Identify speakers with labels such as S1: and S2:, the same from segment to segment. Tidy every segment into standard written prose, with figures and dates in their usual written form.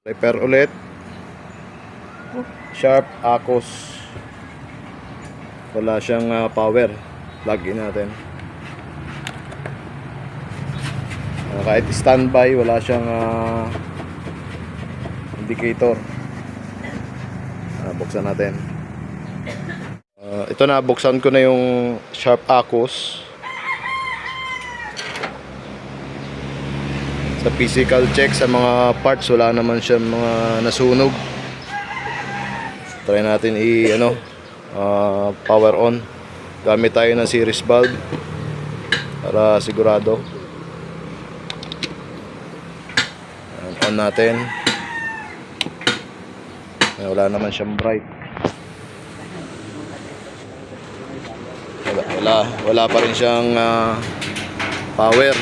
S1: Repair ulit. Sharp Akos. Wala siyang power. Plug in natin. Kahit standby, wala siyang indicator. Buksan natin. Ito na, buksan ko na yung Sharp Akos. Sa physical check sa mga parts, wala naman siya mga nasunog. Try natin power on. Gamit tayo ng series valve para sigurado. On natin. Wala naman siyang bright. Wala pa rin siyang power.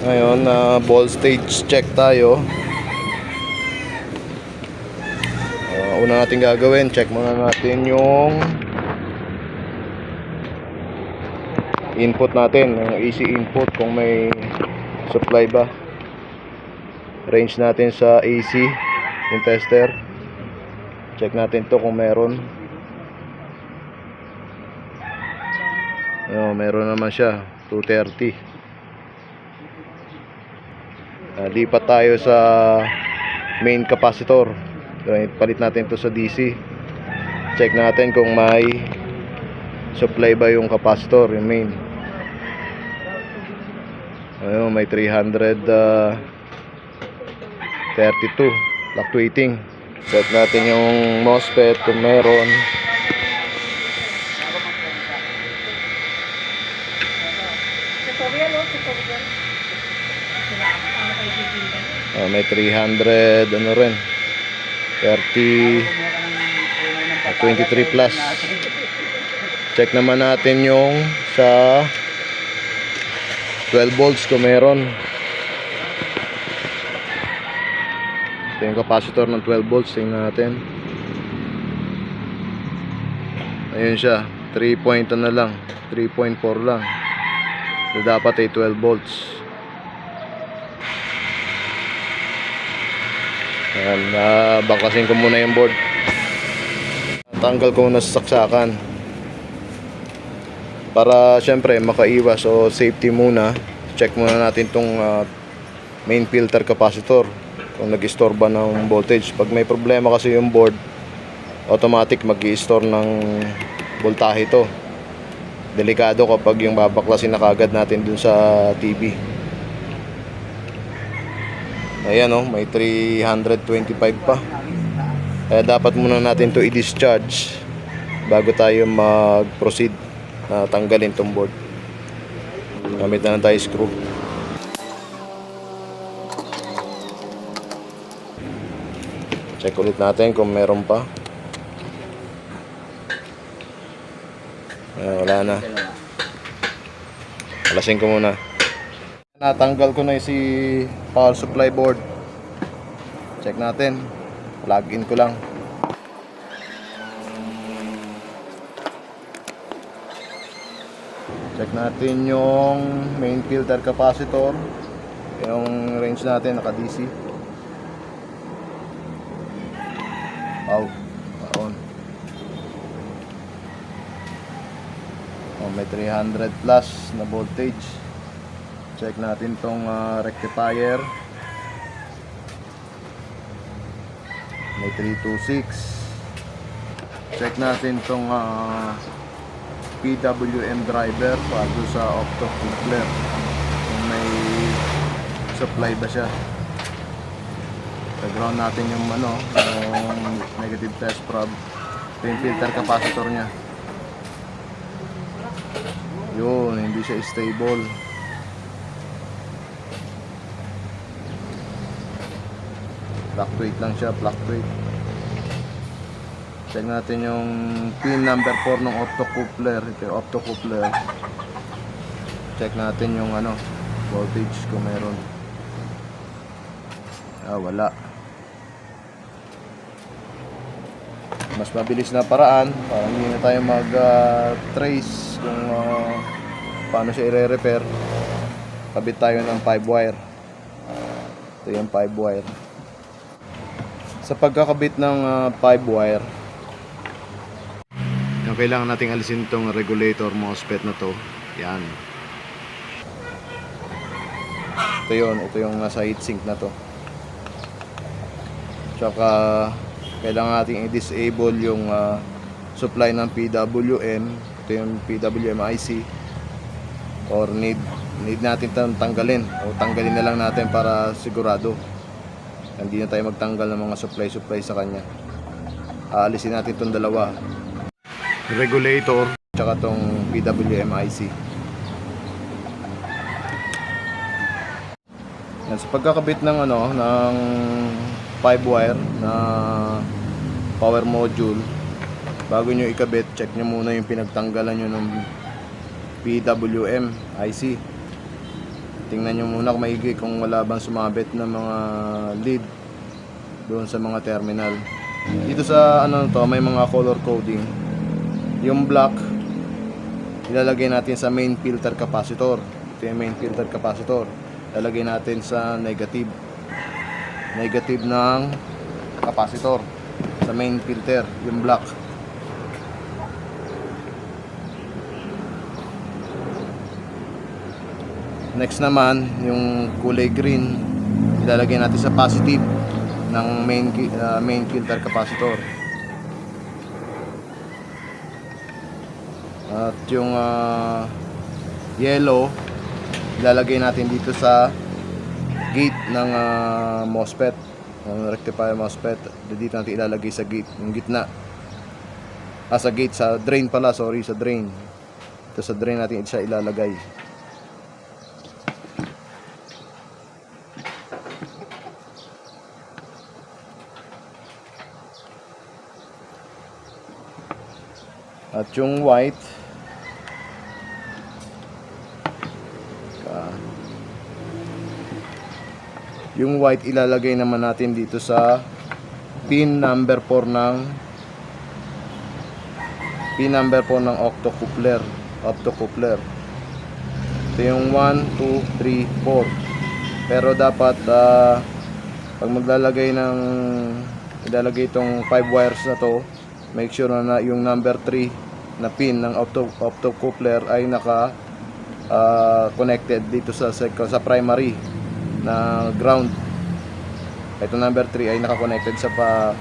S1: Ngayon, voltage check tayo. Una natin gagawin, check muna natin yung input natin, yung AC input, kung may supply ba. Range natin sa AC yung tester. Check natin to kung meron. Meron naman siya, 230. Lipat tayo sa main capacitor. Palit natin to sa DC. Check natin kung may supply ba yung capacitor, yung main. May 332 fluctuating. Set natin yung MOSFET kung meron. May 300 rin 23 plus. Check naman natin yung sa 12 volts kung meron. Ito yung capacitor ng 12 volts. Tingnan natin. Ayun siya, 3.4 lang. So, dapat ay 12 volts. Ayan, bakasin ko muna yung board. Tanggal ko muna sa saksakan para syempre makaiwas o safety muna. Check muna natin tong main filter capacitor kung nag-istorba ng voltage. Pag may problema kasi yung board, automatic mag-i-store ng voltahe ito. Delikado kapag yung babaklasin na kagad natin dun sa TV. Ayan, may 325 pa. Kaya dapat muna natin to i-discharge bago tayo mag-proceed na tanggalin tong board. Gamit na lang tayo screw. Check ulit natin kung meron pa. Wala na. Alasin ko muna. Natanggal ko na si power supply board. Check natin. Plug in ko lang. Check natin yung main filter capacitor. Yung range natin naka DC. Out. On. May 300 plus na voltage. Check natin tong rectifier. May 326. Check natin tong PWM driver bago sa optocoupler, kung may supply ba siya. Ground natin yung yung negative test probe. Ito yung filter capacitor nya. Yun, hindi siya stable. Fluctuate lang siya, fluctuate. Check natin yung pin number 4 ng optocoupler. Ito yung optocoupler. Check natin yung voltage kung meron. Wala. Mas mabilis na paraan para hindi na tayo mag trace kung paano siya i-repair. kabit tayo ng 5 wire. Ito yung 5 wire. Sa pagkakabit ng 5 wire, yung kailangan nating alisin itong regulator MOSFET na to. Yan. Ito yun, ito yung nasa heatsink na to. Tsaka kailangan nating i-disable yung supply ng PWM. Ito yung PWM IC, or need natin tanggalin, o tanggalin na lang natin para sigurado hindi na tayo magtanggal ng mga supply sa kanya. Aalisin natin itong dalawa, regulator tsaka itong PWM IC. Yan, sa pagkakabit ng ng 5 wire na power module, bago nyo ikabit, check nyo muna yung pinagtanggalan nyo ng PWM IC. Tingnan nyo muna kung maigi kung wala bang sumabit na mga lead doon sa mga terminal. Dito sa to, may mga color coding. Yung black ilalagay natin sa main filter capacitor. Ito yung main filter capacitor. Ilalagay natin sa negative ng capacitor, sa main filter, yung black. Next naman, yung kulay green ilalagay natin sa positive ng main filter capacitor. At yung yellow ilalagay natin dito sa gate ng MOSFET, ng rectifier MOSFET. Dito natin ilalagay sa gate, yung gitna. Sa gate, sa drain pala, sorry, sa drain. Ito sa drain natin siya ilalagay. At yung white ilalagay naman natin dito sa pin number 4 ng optocoupler. Ito yung 1, 2, 3, 4. Pero dapat pag ilalagay itong 5 wires na to, make sure na yung number 3 na pin ng optocoupler ay naka connected dito sa primary na ground. Ito number 3 ay naka-connected sa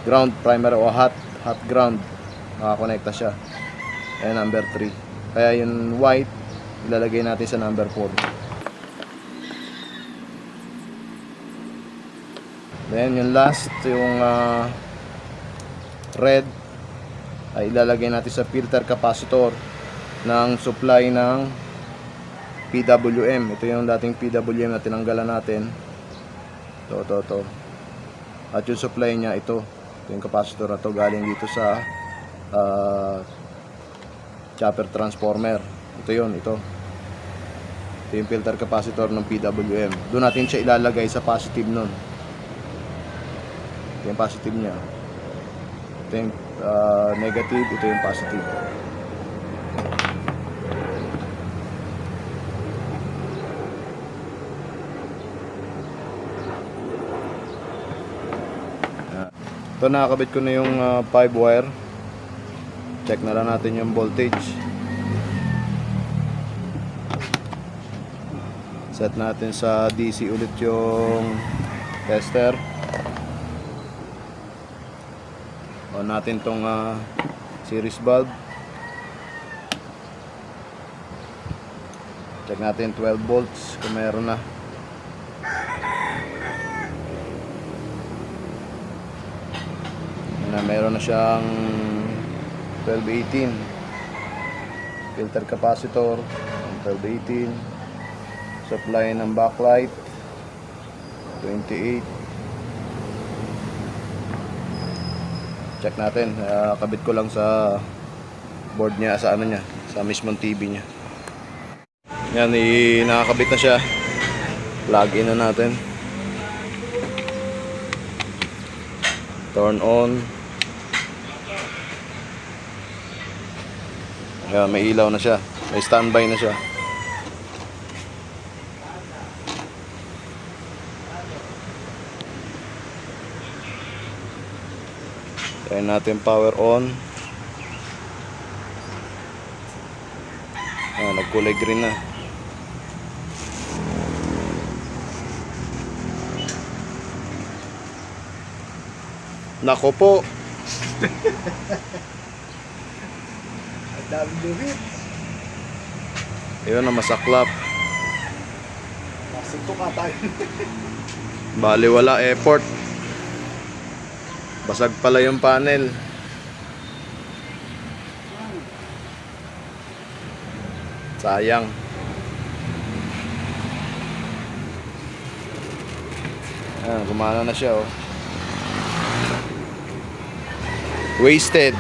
S1: ground primary o hot ground. Naka-connecta siya. Ayan, number 3. Kaya yung white ilalagay natin sa number 4. Then yung last, yung red ay ilalagay natin sa filter capacitor ng supply ng PWM. Ito yung dating PWM na tinanggalan natin. Ito. At yung supply niya, ito yung capacitor na to, galing dito sa chopper transformer. Ito yung filter capacitor ng PWM. Doon natin siya ilalagay sa positive nun. Ito yung positive niya. Ito yung negative, ito yung positive. Ito, nakakabit ko na yung 5 wire. Check na lang natin yung voltage. Set natin sa DC ulit yung tester. On natin tong series bulb. Check natin 12 volts kung meron na. Meron na siyang 1218 filter capacitor, 1218 supply ng backlight 28. Check natin, kabit ko lang sa board niya, sa sa mismong TV niya. Yan, nakakabit na siya. Plug in na natin, turn on. Ayan, may ilaw na siya, may standby na siya. Try natin power on. Nagkulay green na. Nako po.
S2: Ang dami lumit.
S1: Ayun na, masaklap.
S2: Nasito ka tayo.
S1: Bali wala effort. Basag pala yung panel. Sayang. Gumana na siya, oh. Wasted.